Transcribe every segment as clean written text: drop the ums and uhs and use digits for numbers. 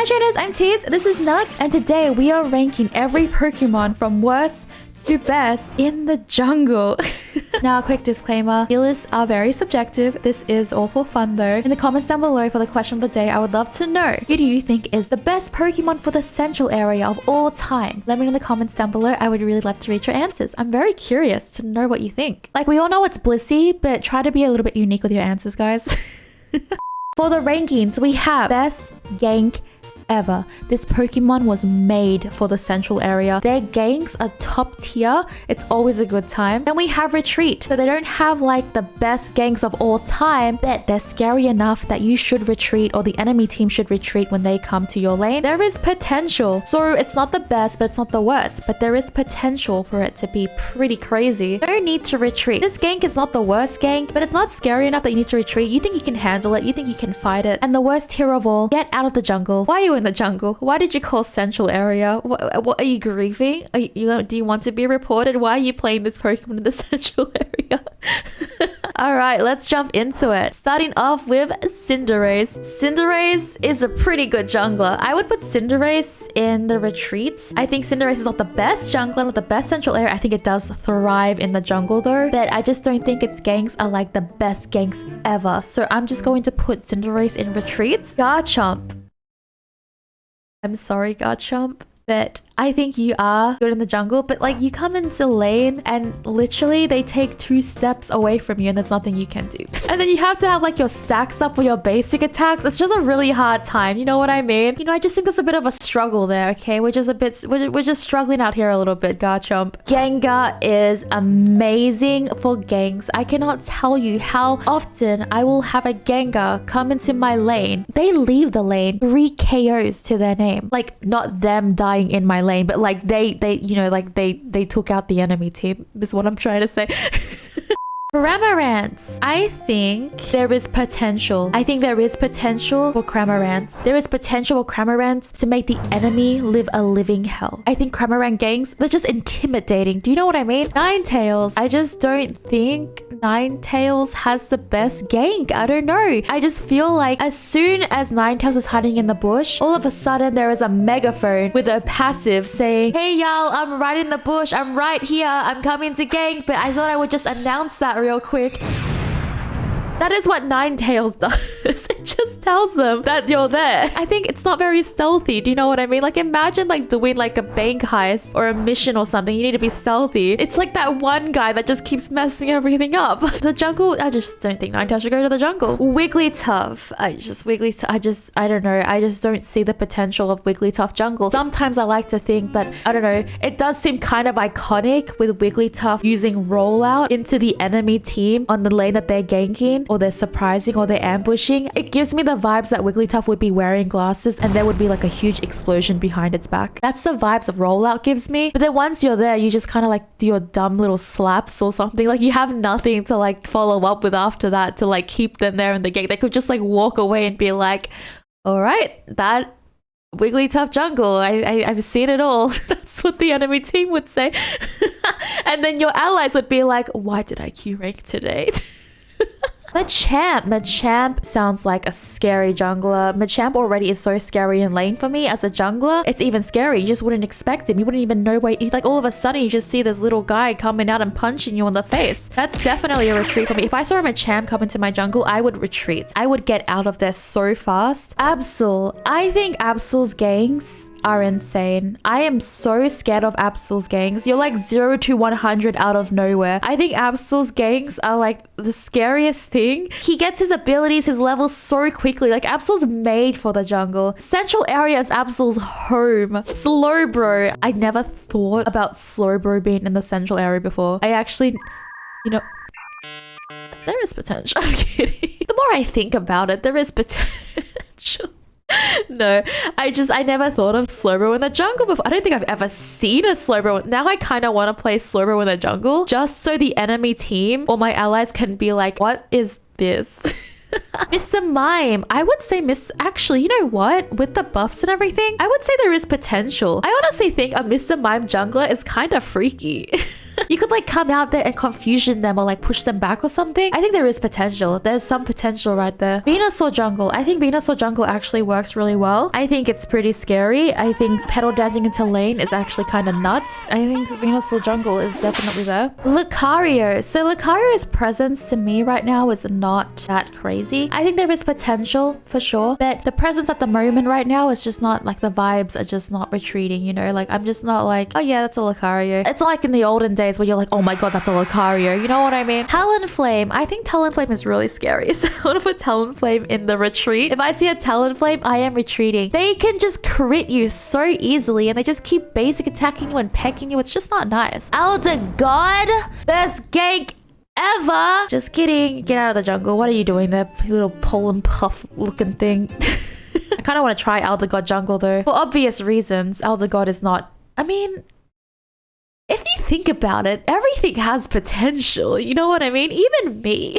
Hi trainers, I'm Teeds, this is Nuts, and today we are ranking every Pokemon from worst to best in the jungle. Now, a quick disclaimer, feelers are very subjective. This is all for fun though. In the comments down below for the question of the day, I would love to know, who do you think is the best Pokemon for the central area of all time? Let me know in the comments down below. I would really love to read your answers. I'm very curious to know what you think. Like, we all know it's Blissy, but try to be a little bit unique with your answers, guys. For the rankings, we have best Gank ever. This Pokemon was made for the central area. Their Ganks are top tier. It's always a good time. Then we have Retreat. So they don't have like the best Ganks of all time, but they're scary enough that you should retreat, or the enemy team should retreat when they come to your lane. There is potential. So it's not the best, but it's not the worst. But there is potential for it to be pretty crazy. No need to retreat. This Gank is not the worst Gank, but it's not scary enough that you need to retreat. You think you can handle it. You think you can fight it. And the worst tier of all, get out of the jungle. Why are you in the jungle? Why did you call central area? What are you grieving? Do you want to be reported? Why are you playing this Pokemon in the central area? All right, let's jump into it. Starting off with Cinders. Cinders is a pretty good jungler. I would put Cinders in the retreats. I think Cinders is not the best jungler, not the best central area. I think it does thrive in the jungle though, but I just don't think its ganks are like the best ganks ever. So I'm just going to put Cinders in retreats. Garchomp. I'm sorry, Machamp, but I think you are good in the jungle, but like you come into lane and literally they take 2 steps away from you and there's nothing you can do. And then you have to have like your stacks up for your basic attacks. It's just a really hard time. You know what I mean? You know, I just think there's a bit of a struggle there, okay? We're just struggling out here a little bit, Garchomp. Gengar is amazing for ganks. I cannot tell you how often I will have a Gengar come into my lane. They leave the lane 3 KOs to their name. Like, not them dying in my lane, but like they took out the enemy team, is what I'm trying to say. Cramorants. I think there is potential. I think there is potential for Cramorants. There is potential for Cramorants to make the enemy live a living hell. I think Cramorant ganks, they're just intimidating. Do you know what I mean? Ninetales. I just don't think Ninetales has the best gank. I don't know. I just feel like as soon as Ninetales is hiding in the bush, all of a sudden there is a megaphone with a passive saying, "Hey y'all, I'm right in the bush. I'm right here. I'm coming to gank." But I thought I would just announce that real quick. That is what Ninetales does. It just tells them that you're there. I think it's not very stealthy. Do you know what I mean? Like, imagine like doing like a bank heist or a mission or something. You need to be stealthy. It's like that one guy that just keeps messing everything up. The jungle, I just don't think Ninetales should go to the jungle. Wigglytuff. I don't know. I just don't see the potential of Wigglytuff jungle. Sometimes I like to think that, I don't know, it does seem kind of iconic with Wigglytuff using rollout into the enemy team on the lane that they're ganking, or they're surprising, or they're ambushing. It gives me the vibes that Wigglytuff would be wearing glasses and there would be like a huge explosion behind its back. That's the vibes of rollout gives me. But then once you're there, you just kind of like do your dumb little slaps or something. Like, you have nothing to like follow up with after that to like keep them there in the game. They could just like walk away and be like, all right, that Wigglytuff jungle, I've seen it all. That's what the enemy team would say. And then your allies would be like, why did I Q rank today? Machamp. Machamp sounds like a scary jungler. Machamp already is so scary in lane for me as a jungler. It's even scary. You just wouldn't expect him. You wouldn't even know where, like, all of a sudden you just see this little guy coming out and punching you in the face. That's definitely a retreat for me. If I saw a Machamp come into my jungle, I would retreat. I would get out of there so fast. Absol. I think Absol's ganks are insane. I am so scared of Absol's ganks. You're like 0 to 100 out of nowhere. I think Absol's ganks are like the scariest thing. He gets his abilities, his levels so quickly. Like, Absol's made for the jungle. Central area is Absol's home. Slowbro. I never thought about Slowbro being in the central area before. I actually, you know, there is potential. I'm kidding. The more I think about it, there is potential. No, I never thought of Slowbro in the jungle before. I don't think I've ever seen a Slowbro. Now I kind of want to play Slowbro in the jungle just so the enemy team or my allies can be like, what is this? Mr. Mime. I would say actually, you know what? With the buffs and everything, I would say there is potential. I honestly think a Mr. Mime jungler is kind of freaky. You could like come out there and confusion them or like push them back or something. I think there is potential. There's some potential right there. Venusaur jungle. I think Venusaur jungle actually works really well. I think it's pretty scary. I think pedal dancing into lane is actually kind of nuts. I think Venusaur jungle is definitely there. Lucario. So Lucario's presence to me right now is not that crazy. I think there is potential for sure, but the presence at the moment right now is just not like the vibes are just not retreating, you know? Like I'm just not like, oh yeah, that's a Lucario. It's not like in the olden days where you're like, oh my god, that's a Lucario. You know what I mean? Talonflame. I think Talonflame is really scary. So I want to put Talonflame in the retreat. If I see a Talonflame, I am retreating. They can just crit you so easily and they just keep basic attacking you and pecking you. It's just not nice. Elder God, best gank ever. Just kidding. Get out of the jungle. What are you doing there, little pollen puff looking thing? I kind of want to try Elder God jungle though. For obvious reasons, Elder God is not... I mean... if you think about it, everything has potential. You know what I mean? Even me.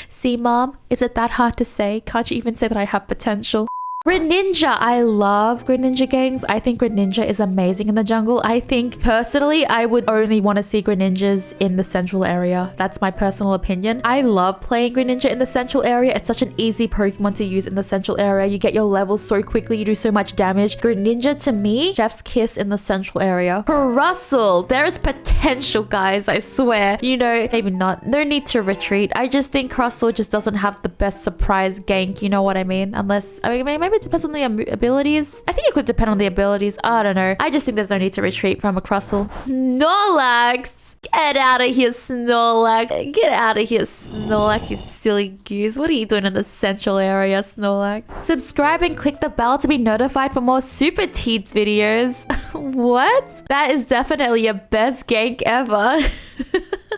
See, Mom? Is it that hard to say? Can't you even say that I have potential? Greninja. I love Greninja gangs. I think Greninja is amazing in the jungle. I think personally I would only want to see Greninjas in the central area. That's my personal opinion. I love playing Greninja in the central area. It's such an easy Pokemon to use in the central area. You get your levels so quickly. You do so much damage. Greninja to me, chef's kiss in the central area. Russell. There is potential, guys. I swear. You know, maybe not. No need to retreat. I just think Russell just doesn't have the best surprise gank. You know what I mean? Unless, I mean, maybe it depends on the abilities. I think it could depend on the abilities. I don't know. I just think there's no need to retreat from a Crustle. Snorlax! Get out of here, Snorlax. Get out of here, Snorlax, you silly goose. What are you doing in the central area, Snorlax? Subscribe and click the bell to be notified for more SuperTeeds videos. What? That is definitely your best gank ever.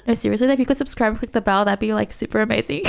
No, seriously, if you could subscribe and click the bell, that'd be like super amazing.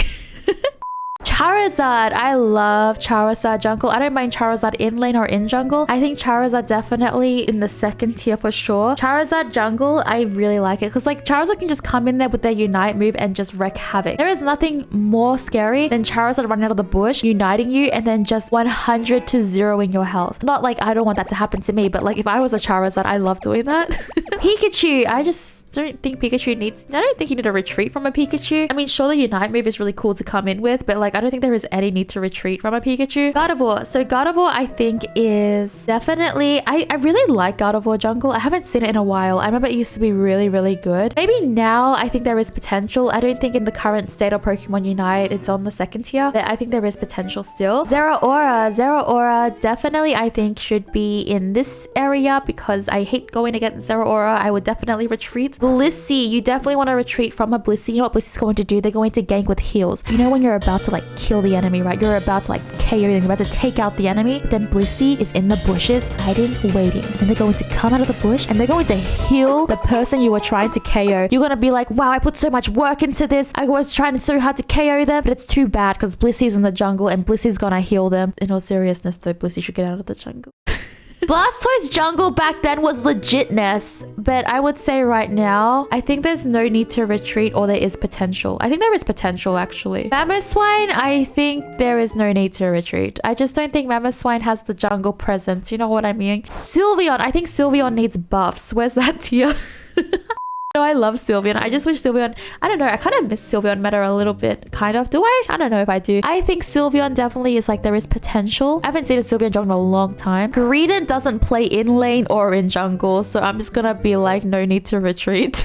Charizard. I love Charizard jungle. I don't mind Charizard in lane or in jungle. I think Charizard definitely in the second tier for sure. Charizard jungle, I really like it because like Charizard can just come in there with their Unite move and just wreak havoc. There is nothing more scary than Charizard running out of the bush, uniting you, and then just 100 to 0ing your health. Not like I don't want that to happen to me, but like if I was a Charizard, I love doing that. Pikachu. I just don't think Pikachu needs... I don't think you need to retreat from a Pikachu. I mean, sure, the Unite move is really cool to come in with, but like I don't think there is any need to retreat from a Pikachu. Gardevoir. So Gardevoir, I think is definitely... I really like Gardevoir jungle. I haven't seen it in a while. I remember it used to be really, really good. Maybe now I think there is potential. I don't think in the current state of Pokemon Unite it's on the second tier, but I think there is potential still. Zara Aura. Zara Aura definitely I think should be in this area because I hate going against Zara Aura. I would definitely retreat. Blissy. You definitely want to retreat from a Blissy. You know what Blissy's going to do? They're going to gank with heals. You know when you're about to like kill the enemy, right? You're about to like KO them. You're about to take out the enemy. Then Blissy is in the bushes, hiding, waiting. Then they're going to come out of the bush and they're going to heal the person you were trying to KO. You're going to be like, wow, I put so much work into this. I was trying so hard to KO them, but it's too bad because Blissy's in the jungle and Blissy's gonna heal them. In all seriousness though, Blissy should get out of the jungle. Blastoise jungle back then was legitness, but I would say right now, I think there's no need to retreat or there is potential. I think there is potential actually. Swine, I think there is no need to retreat. I just don't think Swine has the jungle presence. You know what I mean? Sylveon, I think Sylveon needs buffs. Where's that tier? No, I love Sylveon. I just wish Sylveon... I don't know. I kind of miss Sylveon meta a little bit. Kind of. Do I? I don't know if I do. I think Sylveon definitely is like there is potential. I haven't seen a Sylveon jungle in a long time. Greedent doesn't play in lane or in jungle. So I'm just gonna be like, no need to retreat.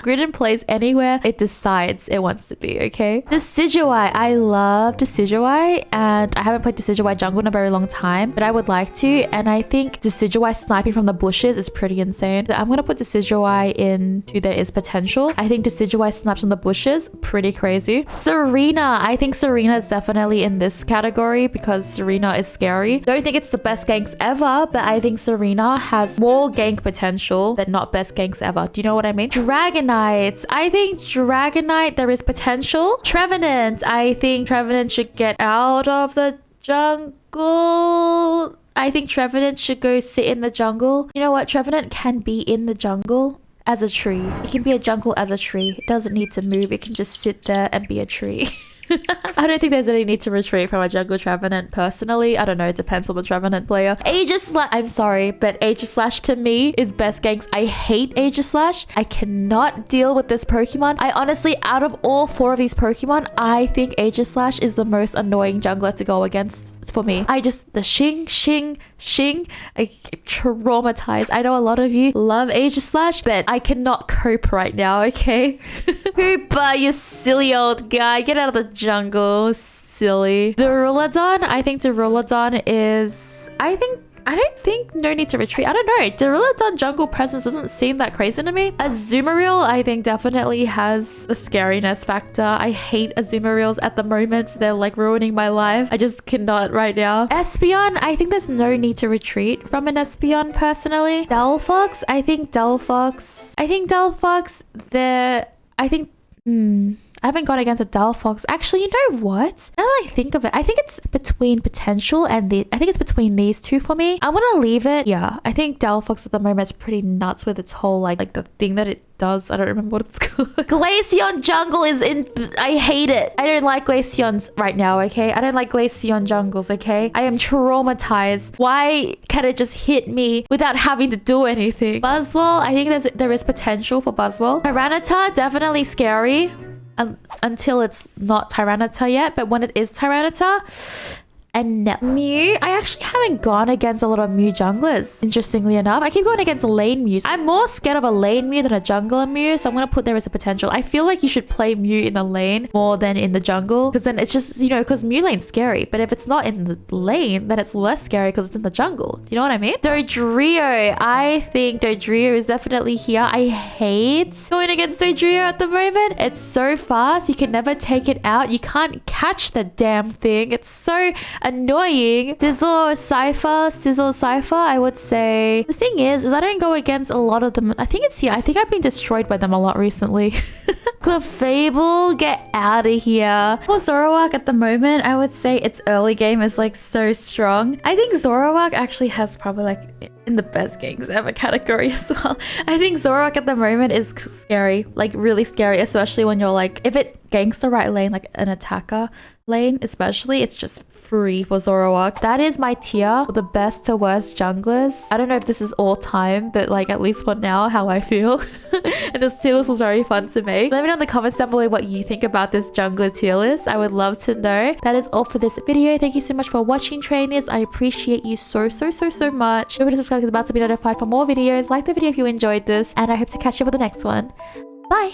Greedent plays anywhere it decides it wants to be, okay? Deciduey. I love Deciduey and I haven't played Deciduey jungle in a very long time, but I would like to. And I think Deciduey sniping from the bushes is pretty insane. So I'm gonna put Deciduey into there is potential. I think Deciduey snaps from the bushes, pretty crazy. Serena. I think Serena is definitely in this category because Serena is scary. Don't think it's the best ganks ever, but I think Serena has more gank potential, but not best ganks ever. Do you know what I mean? Dragonite. I think Dragonite, there is potential. Trevenant. I think Trevenant should get out of the jungle. I think Trevenant should go sit in the jungle. You know what? Trevenant can be in the jungle as a tree. It can be a jungle as a tree. It doesn't need to move. It can just sit there and be a tree. I don't think there's any need to retreat from a jungle Trevenant personally. I don't know, it depends on the Trevenant player. Aegis Slash, I'm sorry, but Aegis Slash to me is best ganks. I hate Aegis Slash. I cannot deal with this Pokemon. I honestly, out of all 4 of these Pokemon, I think Aegis Slash is the most annoying jungler to go against for me. The shing, I get traumatized. I know a lot of you love Aegis Slash, but I cannot cope right now, okay? Hoopa, you silly old guy. Get out of the jungle, silly. Duraludon, I think Duraludon is... I don't think no need to retreat. I don't know. Duraludon jungle presence doesn't seem that crazy to me. Azumarill, I think definitely has the scariness factor. I hate Azumarills at the moment. They're like ruining my life. I just cannot right now. Espeon, I think there's no need to retreat from an Espeon personally. Delphox, I haven't gone against a Delphox. Actually, you know what? Now that I think of it, I think it's between potential and I think it's between these two for me. I'm gonna leave it. Yeah, I think Delphox at the moment is pretty nuts with its whole like the thing that it does. I don't remember what it's called. Glaceon jungle is in... I hate it. I don't like Glaceons right now, okay? I don't like Glaceon jungles, okay? I am traumatized. Why can't it just hit me without having to do anything? Buzzwole, I think there is potential for Buzzwole. Tyranitar, definitely scary. Until it's not Tyranitar yet, but when it is Tyranitar. And Mew, I actually haven't gone against a lot of Mew junglers, interestingly enough. I keep going against lane Mews. I'm more scared of a lane Mew than a jungler Mew, so I'm going to put there as a potential. I feel like you should play Mew in the lane more than in the jungle, because then it's just, you know, because Mew lane's scary, but if it's not in the lane, then it's less scary because it's in the jungle. Do you know what I mean? Dodrio, I think Dodrio is definitely here. I hate going against Dodrio at the moment. It's so fast, you can never take it out. You can't catch the damn thing. It's so annoying. Sizzle Cipher, I would say. The thing is I don't go against a lot of them. I think it's here. I think I've been destroyed by them a lot recently. Clefable, get out of here. For Zoroark at the moment, I would say its early game is like so strong. I think Zoroark actually has probably like in the best ganks ever category as well. I think Zoroark at the moment is scary, like really scary, especially when you're like, if it ganks the right lane, like an attacker lane especially, it's just free for Zoroark. That is my tier for the best to worst junglers. I don't know if this is all time, but like at least for now, how I feel. And this tier list was very fun to make. Let me know in the comments down below what you think about this jungler tier list. I would love to know. That is all for this video. Thank you so much for watching, trainers. I appreciate you so much. Remember to subscribe to the bell to be notified for more videos. Like the video if you enjoyed this, and I hope to catch you for the next one. Bye!